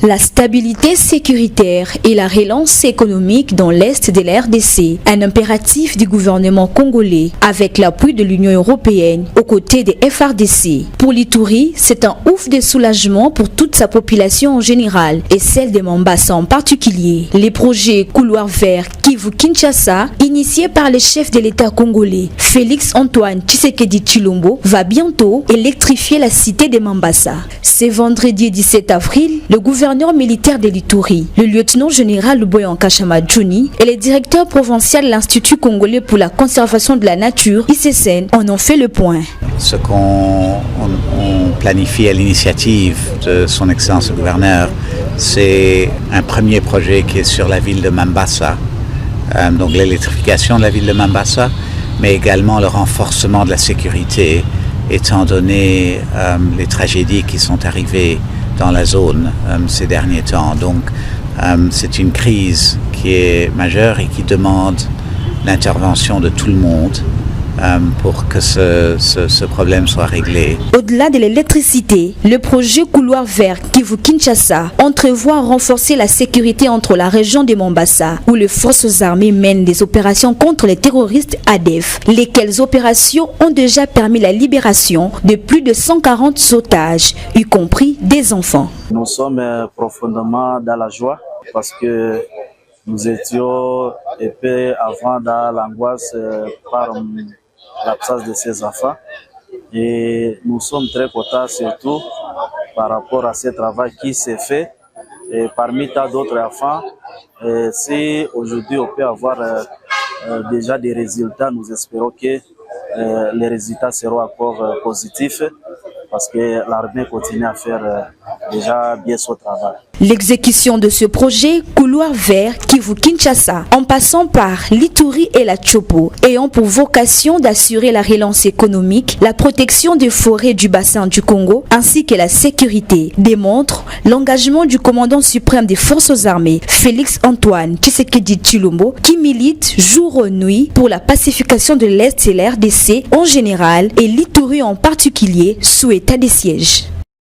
La stabilité sécuritaire et la relance économique dans l'Est de la RDC, un impératif du gouvernement congolais avec l'appui de l'Union européenne aux côtés des FRDC. Pour l'Ituri, c'est un ouf de soulagement pour toute sa population en général et celle de Mombasa en particulier. Les projets Couloir Vert Kivu-Kinshasa, initiés par le chef de l'État congolais, Félix Antoine Tshisekedi Tshilombo, va bientôt électrifier la cité de Mombasa. C'est vendredi 17 avril, le gouverneur militaire de l'Ituri, le lieutenant-général Luboya Nkashama-Djouni et le directeur provincial de l'Institut congolais pour la conservation de la nature, ICCN, en ont fait le point. Ce qu'on planifie à l'initiative de son excellence le gouverneur, c'est un premier projet qui est sur la ville de Mombasa, donc l'électrification de la ville de Mombasa, mais également le renforcement de la sécurité, étant donné les tragédies qui sont arrivées dans la zone ces derniers temps. Donc c'est une crise qui est majeure et qui demande l'intervention de tout le monde pour que ce problème soit réglé. Au-delà de l'électricité, le projet Couloir Vert Kivu-Kinshasa entrevoit renforcer la sécurité entre la région de Mombasa, où les forces armées mènent des opérations contre les terroristes ADF, lesquelles opérations ont déjà permis la libération de plus de 140 otages, y compris des enfants. Nous sommes profondément dans la joie parce que nous étions épais avant dans l'angoisse par l'absence de ces enfants et nous sommes très contents surtout par rapport à ce travail qui s'est fait et parmi tant d'autres enfants. Si aujourd'hui on peut avoir déjà des résultats, nous espérons que les résultats seront encore positifs parce que l'armée continue à faire déjà bien son travail. L'exécution de ce projet Couloir Vert Kivu-Kinshasa, en passant par l'Ituri et la Tchopo, ayant pour vocation d'assurer la relance économique, la protection des forêts du bassin du Congo, ainsi que la sécurité, démontre l'engagement du commandant suprême des forces armées, Félix Antoine Tshisekedi Tshilombo, qui milite jour et nuit pour la pacification de l'Est et la RDC en général et l'Ituri en particulier sous état de siège.